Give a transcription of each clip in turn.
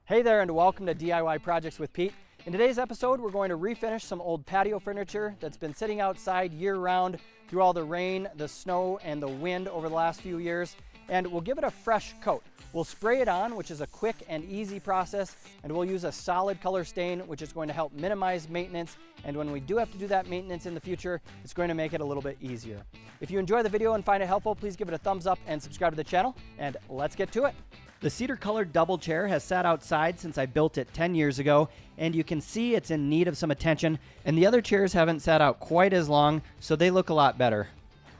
Hey there, and welcome to DIY Projects with Pete. In today's episode, we're going to refinish some old patio furniture that's been sitting outside year-round through all the rain, the snow, and the wind over the last few years, and we'll give it a fresh coat. We'll spray it on, which is a quick and easy process, and we'll use a solid color stain, which is going to help minimize maintenance, and when we do have to do that maintenance in the future, it's going to make it a little bit easier. If you enjoy the video and find it helpful, please give it a thumbs up and subscribe to the channel, and let's get to it. The cedar-colored double chair has sat outside since I built it 10 years ago, and you can see it's in need of some attention, and the other chairs haven't sat out quite as long, so they look a lot better.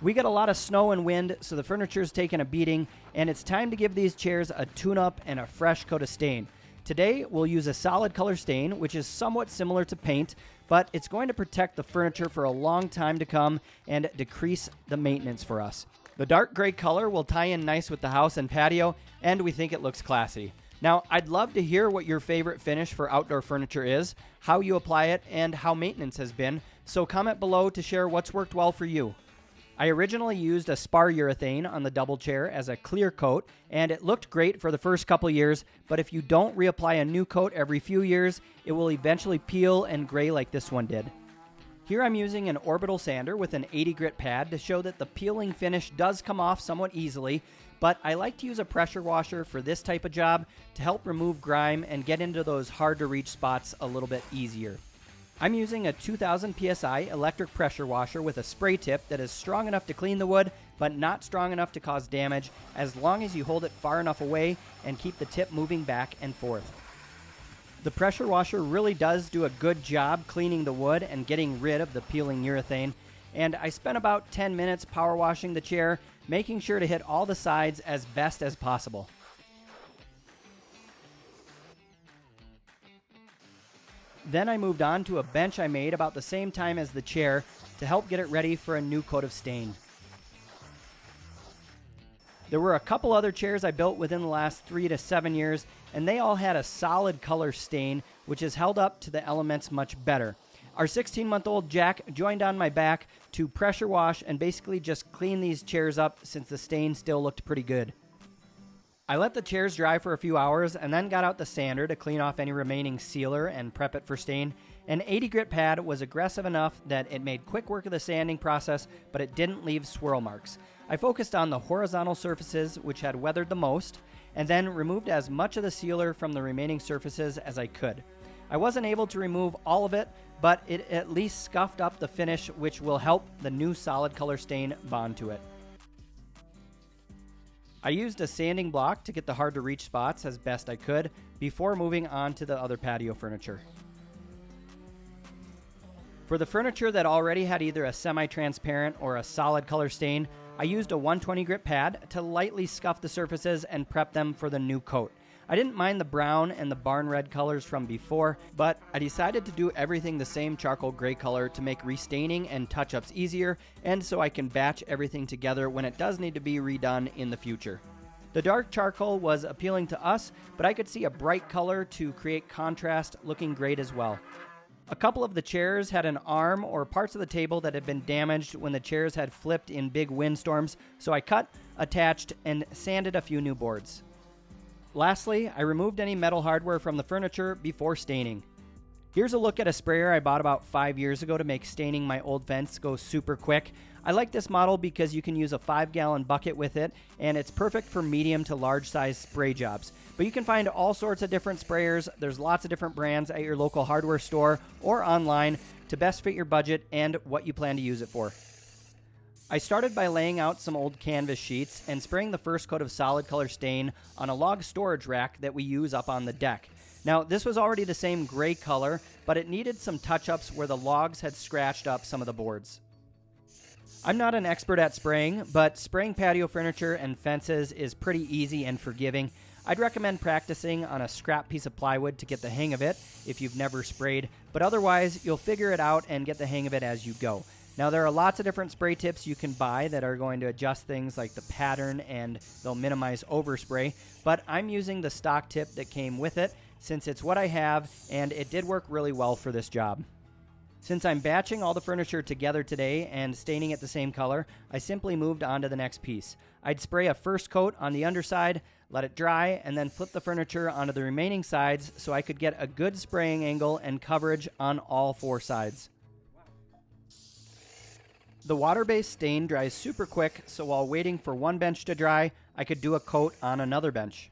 We get a lot of snow and wind, so the furniture's taken a beating, and it's time to give these chairs a tune-up and a fresh coat of stain. Today, we'll use a solid color stain, which is somewhat similar to paint, but it's going to protect the furniture for a long time to come and decrease the maintenance for us. The dark gray color will tie in nice with the house and patio, and we think it looks classy. Now, I'd love to hear what your favorite finish for outdoor furniture is, how you apply it, and how maintenance has been, so comment below to share what's worked well for you. I originally used a spar urethane on the double chair as a clear coat, and it looked great for the first couple years, but if you don't reapply a new coat every few years, it will eventually peel and gray like this one did. Here I'm using an orbital sander with an 80 grit pad to show that the peeling finish does come off somewhat easily, but I like to use a pressure washer for this type of job to help remove grime and get into those hard to reach spots a little bit easier. I'm using a 2000 psi electric pressure washer with a spray tip that is strong enough to clean the wood, but not strong enough to cause damage, as long as you hold it far enough away and keep the tip moving back and forth. The pressure washer really does do a good job cleaning the wood and getting rid of the peeling urethane, and I spent about 10 minutes power washing the chair, making sure to hit all the sides as best as possible. Then I moved on to a bench I made about the same time as the chair to help get it ready for a new coat of stain. There were a couple other chairs I built within the last 3 to 7 years, and they all had a solid color stain, which has held up to the elements much better. Our 16-month-old Jack joined on my back to pressure wash and basically just clean these chairs up since the stain still looked pretty good. I let the chairs dry for a few hours and then got out the sander to clean off any remaining sealer and prep it for stain. An 80 grit pad was aggressive enough that it made quick work of the sanding process, but it didn't leave swirl marks. I focused on the horizontal surfaces, which had weathered the most, and then removed as much of the sealer from the remaining surfaces as I could. I wasn't able to remove all of it, but it at least scuffed up the finish, which will help the new solid color stain bond to it. I used a sanding block to get the hard to reach spots as best I could before moving on to the other patio furniture. For the furniture that already had either a semi-transparent or a solid color stain, I used a 120 grit pad to lightly scuff the surfaces and prep them for the new coat. I didn't mind the brown and the barn red colors from before, but I decided to do everything the same charcoal gray color to make restaining and touch-ups easier, and so I can batch everything together when it does need to be redone in the future. The dark charcoal was appealing to us, but I could see a bright color to create contrast looking great as well. A couple of the chairs had an arm or parts of the table that had been damaged when the chairs had flipped in big windstorms, so I cut, attached, and sanded a few new boards. Lastly, I removed any metal hardware from the furniture before staining. Here's a look at a sprayer I bought about 5 years ago to make staining my old fence go super quick. I like this model because you can use a 5-gallon bucket with it, and it's perfect for medium to large size spray jobs. But you can find all sorts of different sprayers. There's lots of different brands at your local hardware store or online to best fit your budget and what you plan to use it for. I started by laying out some old canvas sheets and spraying the first coat of solid color stain on a log storage rack that we use up on the deck. Now, this was already the same gray color, but it needed some touch-ups where the logs had scratched up some of the boards. I'm not an expert at spraying, but spraying patio furniture and fences is pretty easy and forgiving. I'd recommend practicing on a scrap piece of plywood to get the hang of it if you've never sprayed, but otherwise you'll figure it out and get the hang of it as you go. Now, there are lots of different spray tips you can buy that are going to adjust things like the pattern and they'll minimize overspray, but I'm using the stock tip that came with it since it's what I have and it did work really well for this job. Since I'm batching all the furniture together today and staining it the same color, I simply moved on to the next piece. I'd spray a first coat on the underside, let it dry, and then flip the furniture onto the remaining sides so I could get a good spraying angle and coverage on all 4 sides. The water-based stain dries super quick, so while waiting for one bench to dry, I could do a coat on another bench.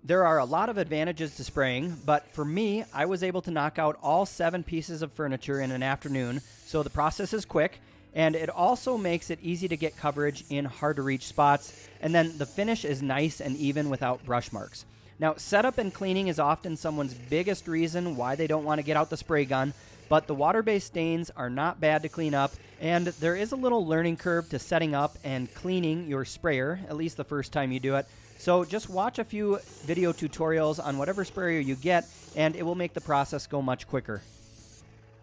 There are a lot of advantages to spraying, but for me, I was able to knock out all 7 pieces of furniture in an afternoon, so the process is quick, and it also makes it easy to get coverage in hard-to-reach spots, and then the finish is nice and even without brush marks. Now, setup and cleaning is often someone's biggest reason why they don't want to get out the spray gun, but the water-based stains are not bad to clean up, and there is a little learning curve to setting up and cleaning your sprayer, at least the first time you do it. So just watch a few video tutorials on whatever sprayer you get, and it will make the process go much quicker.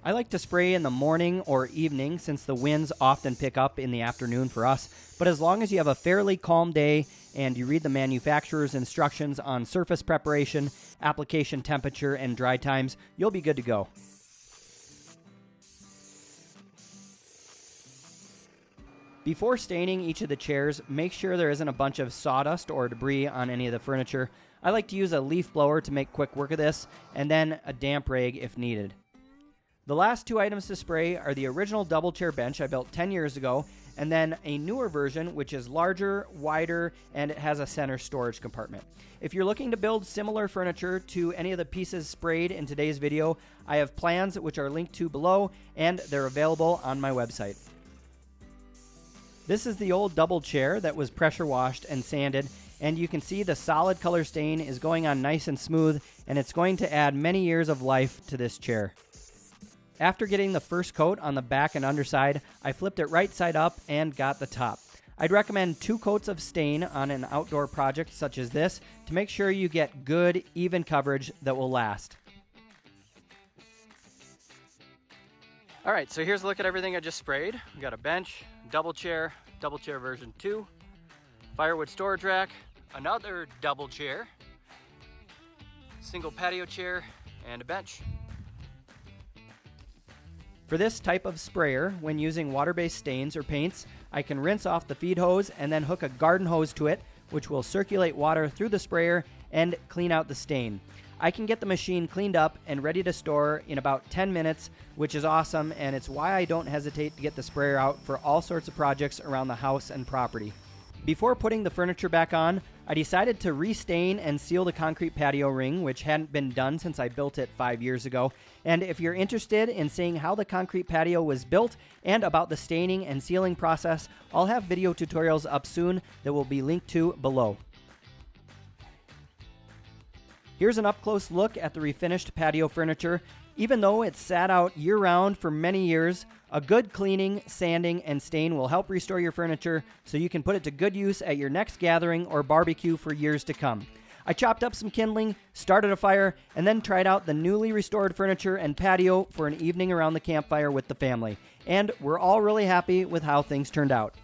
I like to spray in the morning or evening since the winds often pick up in the afternoon for us, but as long as you have a fairly calm day and you read the manufacturer's instructions on surface preparation, application temperature, and dry times, you'll be good to go. Before staining each of the chairs, make sure there isn't a bunch of sawdust or debris on any of the furniture. I like to use a leaf blower to make quick work of this, and then a damp rag if needed. The last 2 items to spray are the original double chair bench I built 10 years ago, and then a newer version which is larger, wider, and it has a center storage compartment. If you're looking to build similar furniture to any of the pieces sprayed in today's video, I have plans which are linked to below, and they're available on my website. This is the old double chair that was pressure washed and sanded, and you can see the solid color stain is going on nice and smooth, and it's going to add many years of life to this chair. After getting the first coat on the back and underside, I flipped it right side up and got the top. I'd recommend 2 coats of stain on an outdoor project such as this to make sure you get good, even coverage that will last. All right, so here's a look at everything I just sprayed. We got a bench, double chair version 2, firewood storage rack, another double chair, single patio chair, and a bench. For this type of sprayer, when using water-based stains or paints, I can rinse off the feed hose and then hook a garden hose to it, which will circulate water through the sprayer and clean out the stain. I can get the machine cleaned up and ready to store in about 10 minutes, which is awesome, and it's why I don't hesitate to get the sprayer out for all sorts of projects around the house and property. Before putting the furniture back on, I decided to restain and seal the concrete patio ring, which hadn't been done since I built it 5 years ago. And if you're interested in seeing how the concrete patio was built and about the staining and sealing process, I'll have video tutorials up soon that will be linked to below. Here's an up-close look at the refinished patio furniture. Even though it's sat out year-round for many years, a good cleaning, sanding, and stain will help restore your furniture so you can put it to good use at your next gathering or barbecue for years to come. I chopped up some kindling, started a fire, and then tried out the newly restored furniture and patio for an evening around the campfire with the family. And we're all really happy with how things turned out.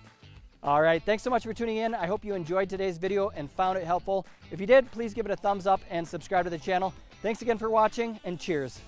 All right, thanks so much for tuning in. I hope you enjoyed today's video and found it helpful. If you did, please give it a thumbs up and subscribe to the channel. Thanks again for watching, and cheers.